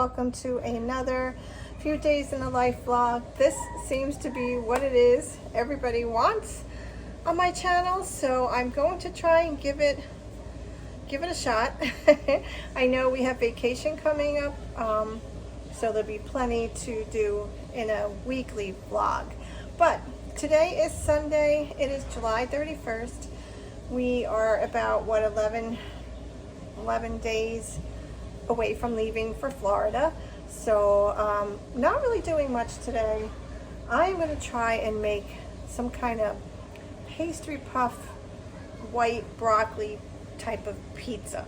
welcome to another few days in the life vlog. This seems to be what it is everybody wants on my channel, so I'm going to try and give it a shot. I know we have vacation coming up, so there'll be plenty to do in a weekly vlog. But today is Sunday. It is July 31st. We are about 11 days away from leaving for Florida, so not really doing much today. I'm going to try and make some kind of pastry puff white broccoli type of pizza.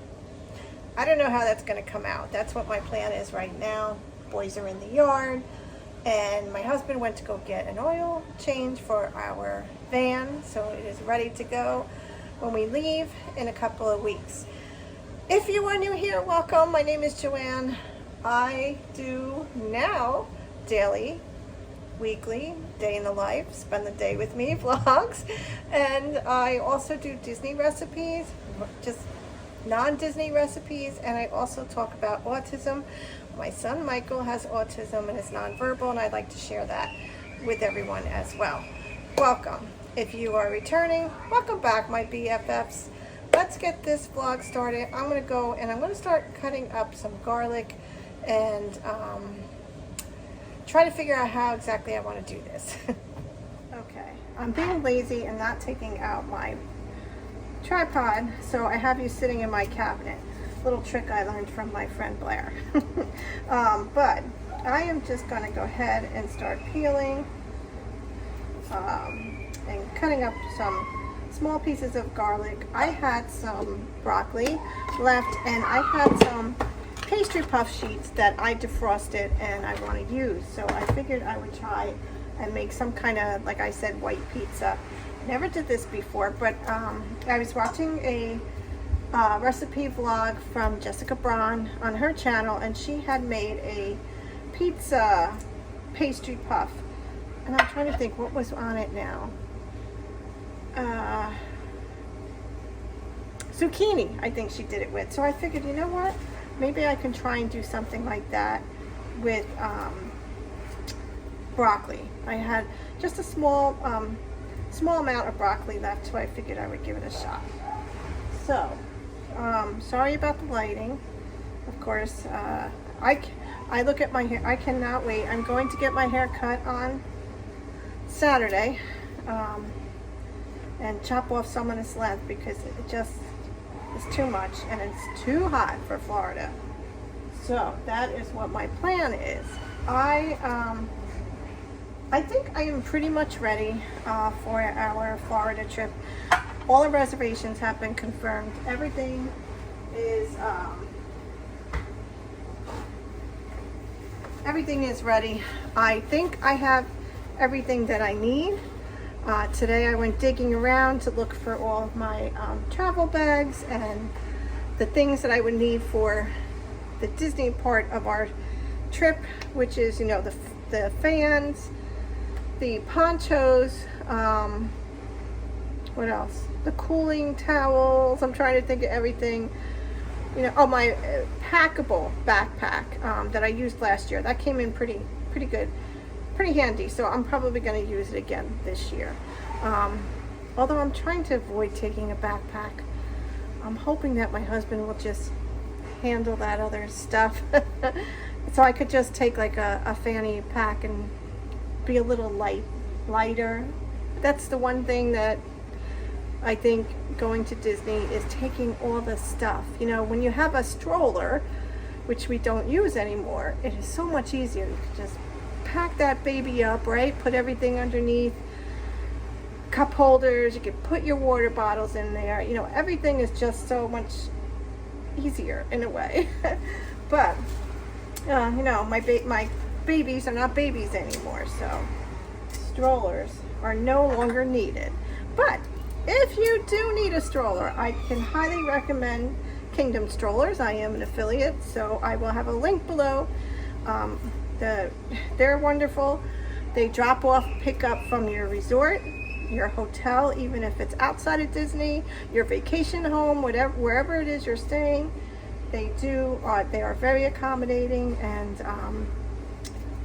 I don't know how that's going to come out. That's what my plan is right now. Boys are in the yard, and my husband went to go get an oil change for our van, so it is ready to go when we leave in a couple of weeks. If you are new here, welcome. My name is Joann. I do now daily, weekly, day in the life, spend the day with me vlogs, and I also do Disney recipes, just non-Disney recipes, and I also talk about autism. My son Michael has autism and is nonverbal, and I'd like to share that with everyone as well. Welcome. If you are returning, welcome back, my BFFs. Let's get this vlog started. I'm going to go and I'm going to start cutting up some garlic and try to figure out how exactly I want to do this. Okay, I'm being lazy and not taking out my tripod, so I have you sitting in my cabinet. Little trick I learned from my friend Blair. But I am just going to go ahead and start peeling and cutting up some small pieces of garlic. I had some broccoli left, and I had some pastry puff sheets that I defrosted and I want to use. So I figured I would try and make some kind of, like I said, white pizza. Never did this before, but I was watching a recipe vlog from Jessica Braun on her channel, and she had made a pizza pastry puff. And I'm trying to think what was on it now. Zucchini, I think she did it with. So I figured, you know what? Maybe I can try and do something like that with broccoli. I had just a small amount of broccoli left, so I figured I would give it a shot. So, sorry about the lighting. Of course, I look at my hair. I cannot wait. I'm going to get my hair cut on Saturday. And chop off some of this length because it just is too much and it's too hot for Florida. So that is what my plan is. I think I am pretty much ready for our Florida trip. All the reservations have been confirmed. Everything is ready. I think I have everything that I need. Today I went digging around to look for all of my travel bags and the things that I would need for the Disney part of our trip, which is, you know, the fans, the ponchos, what else? The cooling towels. I'm trying to think of everything. You know, oh, my packable backpack that I used last year. That came in pretty good. Pretty handy, so I'm probably going to use it again this year. Although I'm trying to avoid taking a backpack. I'm hoping that my husband will just handle that other stuff. So I could just take like a fanny pack and be a little lighter. That's the one thing that I think going to Disney is taking all the stuff. You know, when you have a stroller, which we don't use anymore, it is so much easier. You can just pack that baby up, right? Put everything underneath. Cup holders, you can put your water bottles in there. You know, everything is just so much easier in a way. But, you know, my babies are not babies anymore, so strollers are no longer needed. But if you do need a stroller, I can highly recommend Kingdom Strollers. I am an affiliate, so I will have a link below. They're wonderful. They drop off, pick up from your resort, your hotel, even if it's outside of Disney, your vacation home, wherever it is you're staying. they are very accommodating, and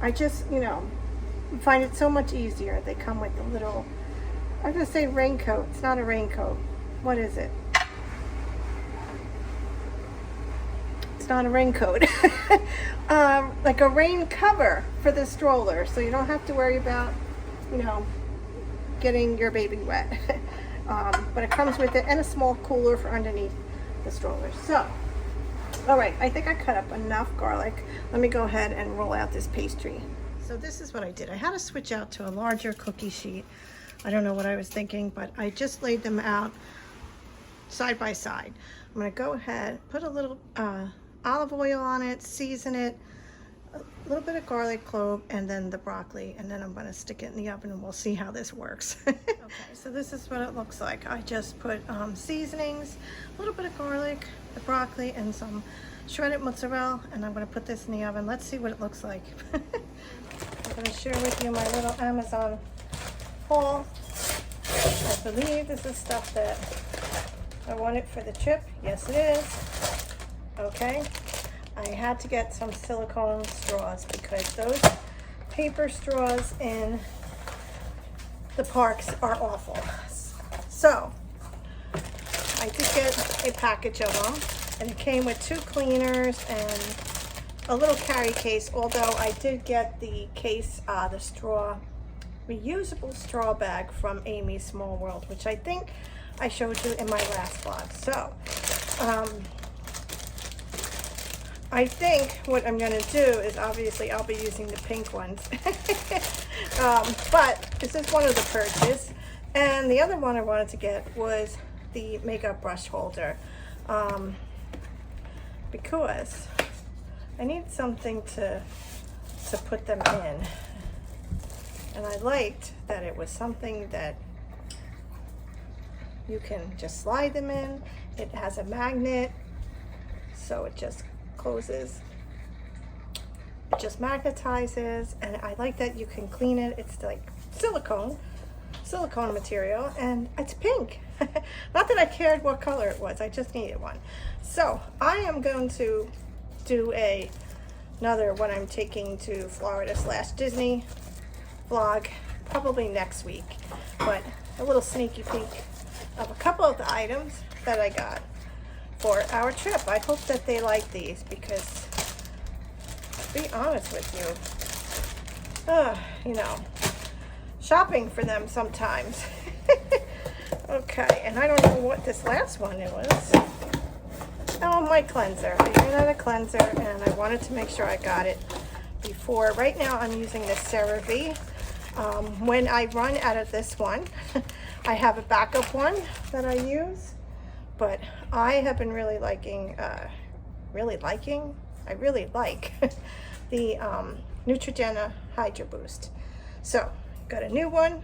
I just, find it so much easier. They come with a little, I'm gonna say raincoat. It's not a raincoat. What is it? It's not a raincoat. Like a rain cover for the stroller, so you don't have to worry about, getting your baby wet. But it comes with it, and a small cooler for underneath the stroller. So, all right, I think I cut up enough garlic. Let me go ahead and roll out this pastry. So this is what I did. I had to switch out to a larger cookie sheet. I don't know what I was thinking, but I just laid them out side by side. I'm gonna go ahead, put a little olive oil on it, season it, a little bit of garlic clove, and then the broccoli, and then I'm gonna stick it in the oven and we'll see how this works. Okay, so this is what it looks like. I just put seasonings, a little bit of garlic, the broccoli, and some shredded mozzarella, and I'm gonna put this in the oven. Let's see what it looks like. I'm gonna share with you my little Amazon haul. I believe this is stuff that I wanted for the trip. Yes, it is. Okay. I had to get some silicone straws because those paper straws in the parks are awful. So I did get a package of them, and it came with 2 cleaners and a little carry case, although I did get the case, the straw, reusable straw bag from Amy's Small World, which I think I showed you in my last vlog. So I think what I'm going to do is, obviously I'll be using the pink ones. But this is one of the purchases. And the other one I wanted to get was the makeup brush holder. Because I need something to put them in. And I liked that it was something that you can just slide them in. It has a magnet, so it just closes. It just magnetizes, and I like that you can clean it. It's like silicone material, and it's pink. Not that I cared what color it was, I just needed one. So I am going to do another when I'm taking to Florida / Disney vlog probably next week, but a little sneaky peek of a couple of the items that I got for our trip. I hope that they like these, because to be honest with you, shopping for them sometimes. Okay, and I don't know what this last one it was. Oh, my cleanser. I ran out of cleanser, and I wanted to make sure I got it before. Right now I'm using the CeraVe. When I run out of this one, I have a backup one that I use, but I have been really liking I really like the Neutrogena Hydro Boost. So got a new one,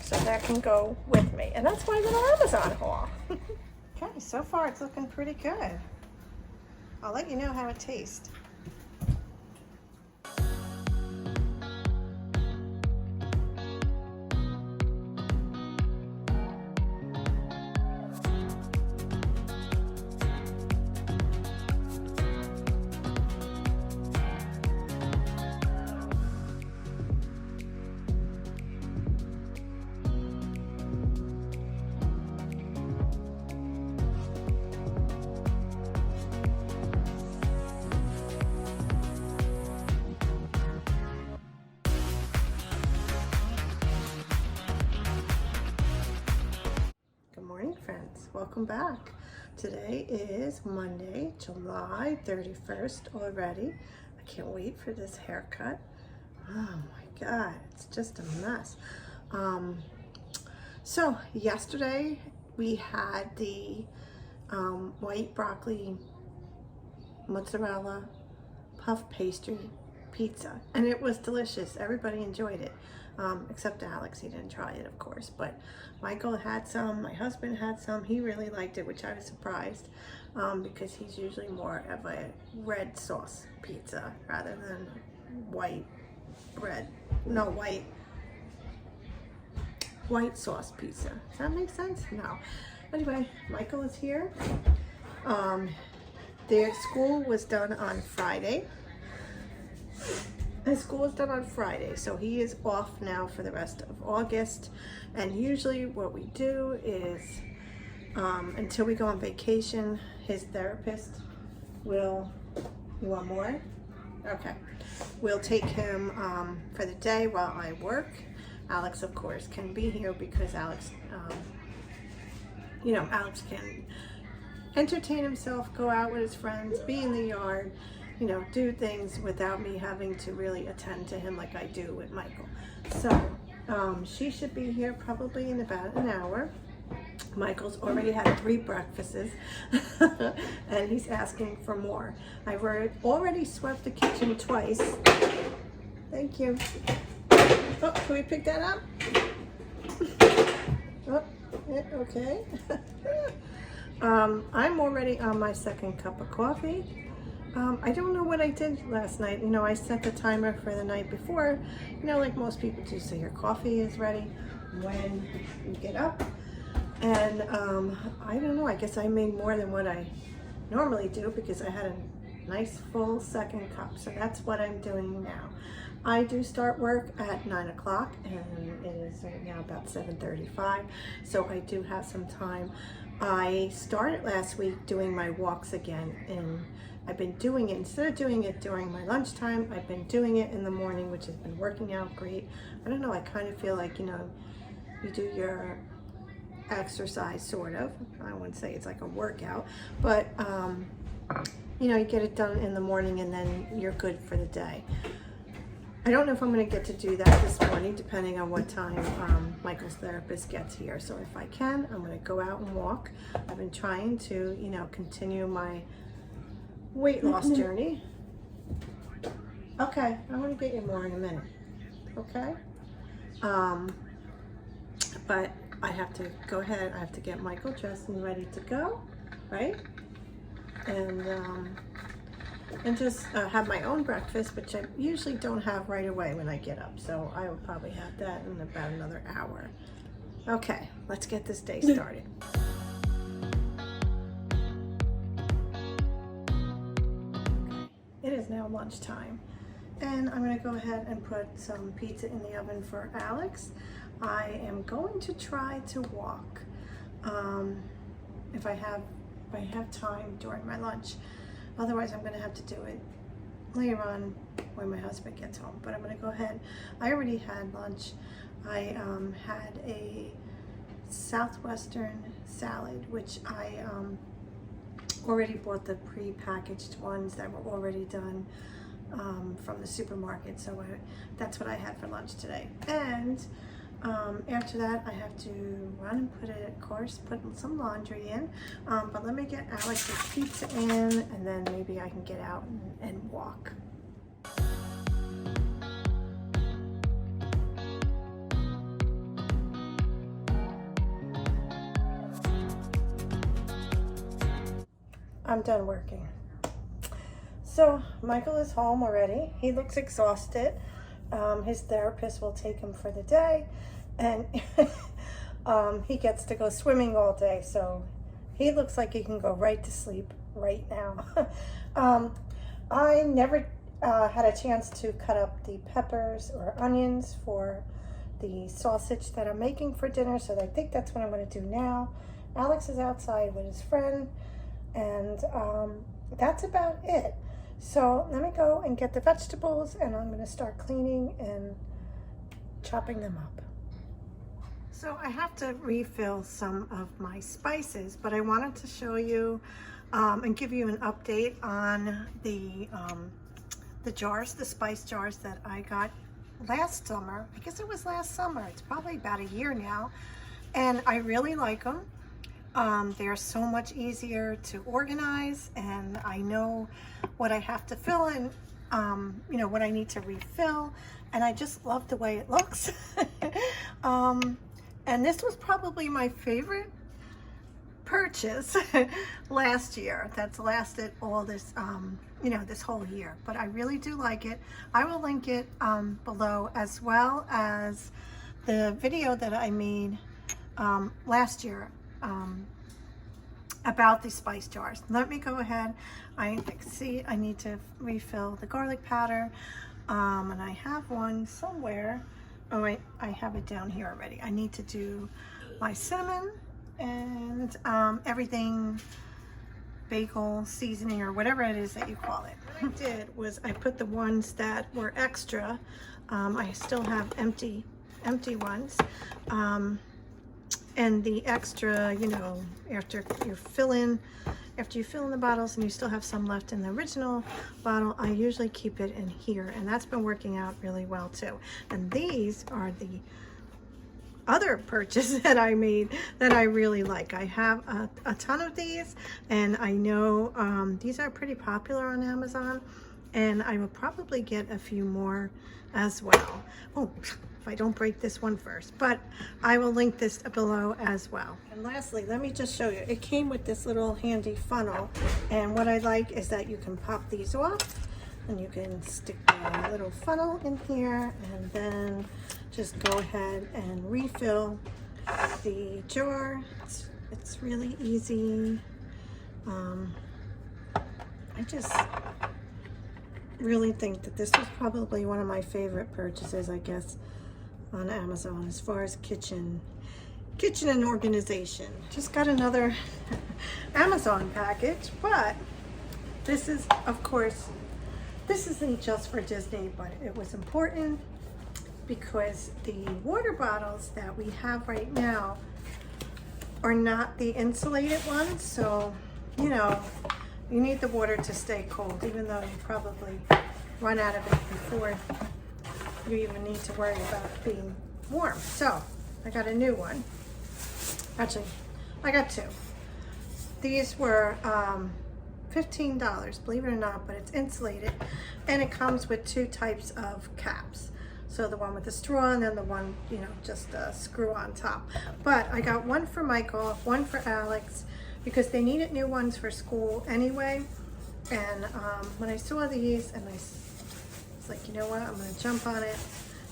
so that can go with me, and that's my little Amazon haul. Okay, so far it's looking pretty good. I'll let you know how it tastes. Friends, welcome back. Today is Monday, July 31st already. I can't wait for this haircut. Oh my god, it's just a mess. So yesterday we had the white broccoli mozzarella puff pastry pizza, and it was delicious. Everybody enjoyed it, except Alex. He didn't try it, of course, but Michael had some, my husband had some. He really liked it, which I was surprised, because he's usually more of a red sauce pizza rather than white sauce pizza. Does that make sense? No. Anyway, Michael is here. their school was done on Friday. His school is done on Friday, so he is off now for the rest of August. And usually what we do is, until we go on vacation, his therapist will, you want more? Okay. We'll take him for the day while I work. Alex, of course, can be here because Alex, Alex can entertain himself, go out with his friends, be in the yard, do things without me having to really attend to him like I do with Michael. So she should be here probably in about an hour. Michael's already had 3 breakfasts and he's asking for more. I've already swept the kitchen twice. Thank you. Oh, can we pick that up? Oh, yeah, okay. I'm already on my 2nd cup of coffee. I don't know what I did last night. I set the timer for the night before, like most people do, so your coffee is ready when you get up. And I don't know, I guess I made more than what I normally do because I had a nice full 2nd cup. So that's what I'm doing now. I do start work at 9 o'clock and it is right now about 7:35. So I do have some time. I started last week doing my walks again, and I've been doing it, instead of doing it during my lunchtime, I've been doing it in the morning, which has been working out great. I don't know, I kind of feel like, you do your exercise, sort of. I wouldn't say it's like a workout, but you get it done in the morning and then you're good for the day. I don't know if I'm going to get to do that this morning, depending on what time Michael's therapist gets here. So if I can, I'm going to go out and walk. I've been trying to, continue my weight loss journey. Okay, I'm going to get you more in a minute. Okay? But I have to go ahead. I have to get Michael dressed and ready to go, right? And just have my own breakfast, which I usually don't have right away when I get up. So I will probably have that in about another hour. Okay, let's get this day started. It is now lunchtime, and I'm going to go ahead and put some pizza in the oven for Alex. I am going to try to walk if I have time during my lunch. Otherwise, I'm going to have to do it later on when my husband gets home. But I'm going to go ahead. I already had lunch. I had a Southwestern salad, which I already bought the pre-packaged ones that were already done from the supermarket. So that's what I had for lunch today. And after that, I have to run and put some laundry in. But let me get Alex's pizza in, and then maybe I can get out and walk. I'm done working. So Michael is home already. He looks exhausted. His therapist will take him for the day, and he gets to go swimming all day, so he looks like he can go right to sleep right now. I never had a chance to cut up the peppers or onions for the sausage that I'm making for dinner, so I think that's what I'm going to do now. Alex is outside with his friend, and that's about it. So let me go and get the vegetables, and I'm going to start cleaning and chopping them up. So I have to refill some of my spices, but I wanted to show you and give you an update on the jars, the spice jars that I got last summer. I guess it was last summer. It's probably about a year now, and I really like them. They're so much easier to organize, and I know what I have to fill in, what I need to refill, and I just love the way it looks. And this was probably my favorite purchase last year. That's lasted all this, this whole year, but I really do like it. I will link it below, as well as the video that I made last year about these spice jars. Let me go ahead. I see I need to refill the garlic powder, and I have one somewhere. Oh wait, I have it down here already. I need to do my cinnamon and everything, bagel seasoning or whatever it is that you call it. What I did was I put the ones that were extra. I still have empty ones. And the extra, you know, after you fill in the bottles and you still have some left in the original bottle, I usually keep it in here, and that's been working out really well too. And these are the other purchase that I made that I really like. I have a ton of these, and I know these are pretty popular on Amazon, and I will probably get a few more as well. Oh, if I don't break this one first, but I will link this below as well. And lastly, let me just show you. It came with this little handy funnel, and what I like is that you can pop these off and you can stick a little funnel in here, and then just go ahead and refill the jar. It's really easy. I just really think that this was probably one of my favorite purchases, I guess, on Amazon as far as kitchen and organization. Just got another Amazon package, but this is, of course, this isn't just for Disney, but it was important because the water bottles that we have right now are not the insulated ones, so you know, you need the water to stay cold, even though you probably run out of it before you even need to worry about it being warm. So I got a new one. Actually, I got two. These were $15, believe it or not, but it's insulated, and it comes with two types of caps. So the one with the straw, and then the one, you know, just a screw on top. But I got one for Michael, one for Alex, because they needed new ones for school anyway. And when I saw these, and I was like, you know what, I'm gonna jump on it.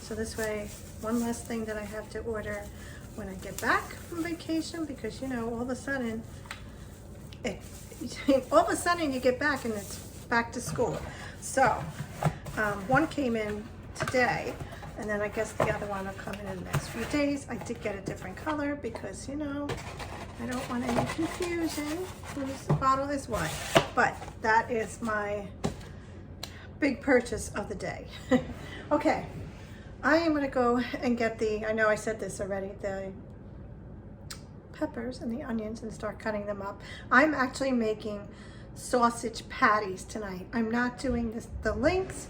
So this way, one less thing that I have to order when I get back from vacation, because you know, all of a sudden you get back and it's back to school. So one came in today, and then I guess the other one will come in the next few days. I did get a different color because, you know, I don't want any confusion whose bottle is what. But that is my big purchase of the day. Okay, I am gonna go and get I know I said this already, the peppers and the onions, and start cutting them up. I'm actually making sausage patties tonight. I'm not doing the links.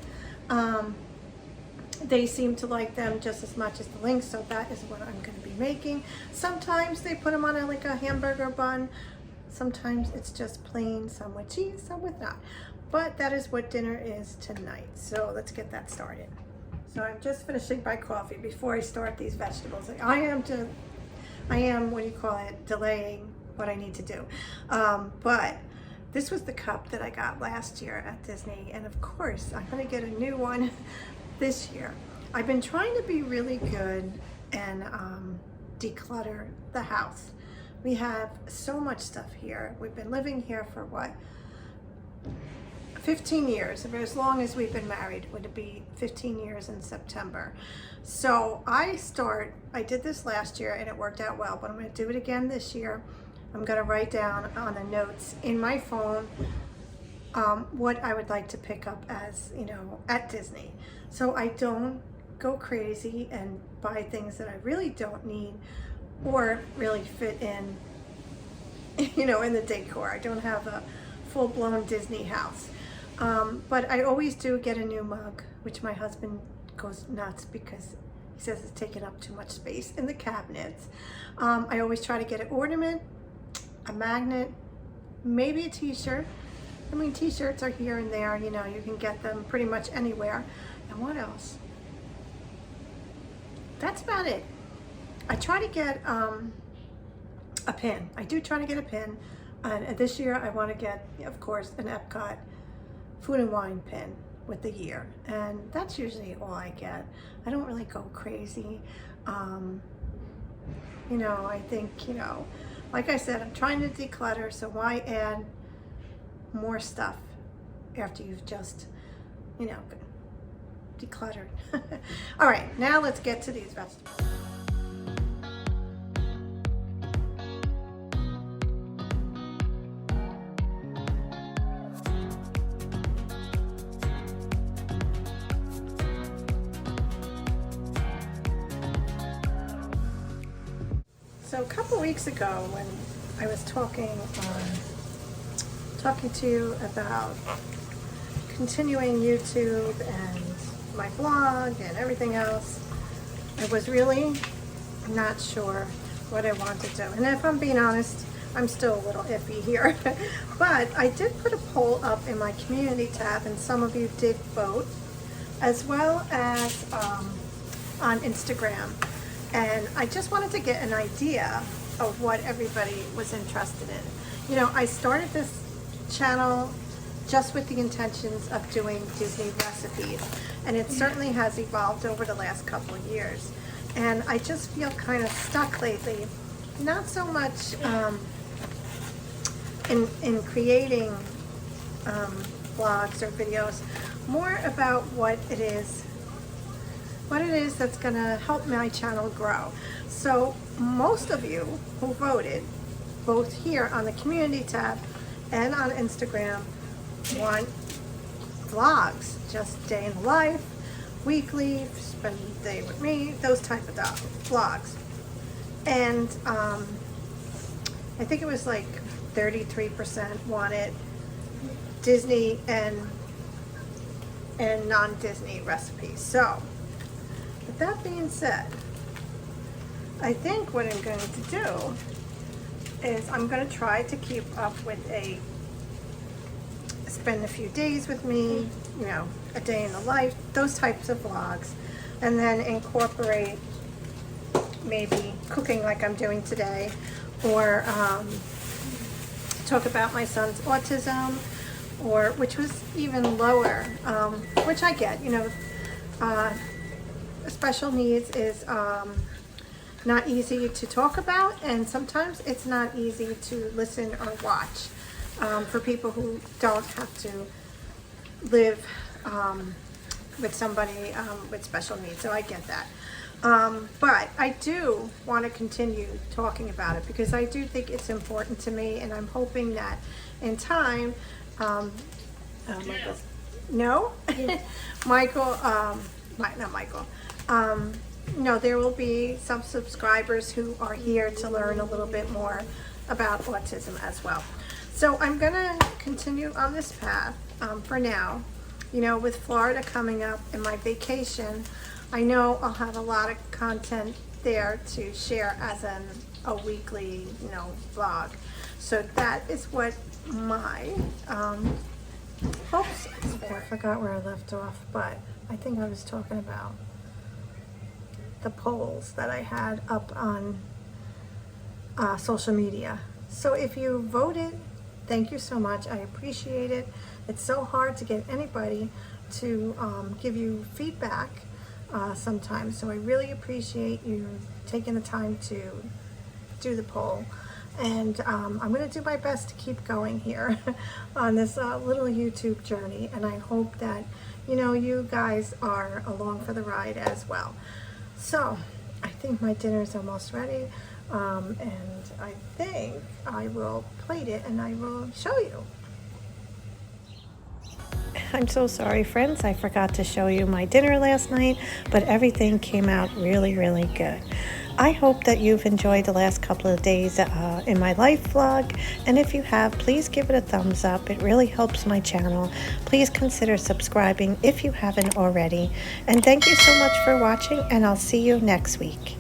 They seem to like them just as much as the links, so that is what I'm going to be making. Sometimes they put them on like a hamburger bun. Sometimes it's just plain, some with cheese, some with not. But that is what dinner is tonight. So let's get that started. So I'm just finishing my coffee before I start these vegetables. I am, what do you call it, delaying what I need to do. But this was the cup that I got last year at Disney, and of course I'm going to get a new one this year. I've been trying to be really good and declutter the house. We have so much stuff here. We've been living here for what, 15 years, as long as we've been married. Would it be 15 years in September? So I did this last year and it worked out well, but I'm going to do it again this year. I'm going to write down on the notes in my phone what I would like to pick up as, you know, at Disney, so I don't go crazy and buy things that I really don't need or really fit in, you know, in the decor. I don't have a full-blown Disney house. But I always do get a new mug, which my husband goes nuts because he says it's taking up too much space in the cabinets. I always try to get an ornament, a magnet, maybe a t-shirt. I mean, t-shirts are here and there, you know, you can get them pretty much anywhere. And what else? That's about it. I try to get a pin. I do try to get a pin. And this year I want to get, of course, an Epcot food and wine pin with the year. And that's usually all I get. I don't really go crazy. You know, I think, you know, like I said, I'm trying to declutter, so why add more stuff after you've just, you know, decluttered. All right, now let's get to these vegetables. So a couple weeks ago, when I was talking to you about continuing YouTube and my blog and everything else, I was really not sure what I wanted to do. And if I'm being honest, I'm still a little iffy here. But I did put a poll up in my community tab, and some of you did vote, as well as on Instagram. And I just wanted to get an idea of what everybody was interested in. You know, I started this channel just with the intentions of doing Disney recipes, and it certainly has evolved over the last couple of years. And I just feel kind of stuck lately, not so much in creating vlogs or videos, more about what it is that's going to help my channel grow. So most of you who voted, both here on the community tab and on Instagram, want vlogs, just day in the life, weekly, spend the day with me, those type of vlogs. And I think it was like 33% wanted Disney and non-Disney recipes. So with that being said, I think what I'm going to do is I'm going to try to keep up with spend a few days with me, you know, a day in the life, those types of vlogs, and then incorporate maybe cooking like I'm doing today, or talk about my son's autism, or which was even lower, which I get, you know, special needs is not easy to talk about, and sometimes it's not easy to listen or watch for people who don't have to live with somebody with special needs. So I get that. But I do want to continue talking about it because I do think it's important to me, and I'm hoping that in time, no, Michael, not Michael, no, there will be some subscribers who are here to learn a little bit more about autism as well. So I'm gonna continue on this path for now. You know, with Florida coming up and my vacation, I know I'll have a lot of content there to share as a weekly, you know, vlog. So that is what my hopes is for. I forgot where I left off, but I think I was talking about the polls that I had up on social media. So if you voted, thank you so much. I appreciate it. It's so hard to get anybody to give you feedback sometimes. So I really appreciate you taking the time to do the poll. And I'm going to do my best to keep going here on this little YouTube journey. And I hope that, you know, you guys are along for the ride as well. So I think my dinner is almost ready. And I think I will plate it and I will show you. I'm so sorry, friends. I forgot to show you my dinner last night, but everything came out really, really good. I hope that you've enjoyed the last couple of days in my life vlog, and if you have, please give it a thumbs up. It really helps my channel. Please consider subscribing if you haven't already, and thank you so much for watching, and I'll see you next week.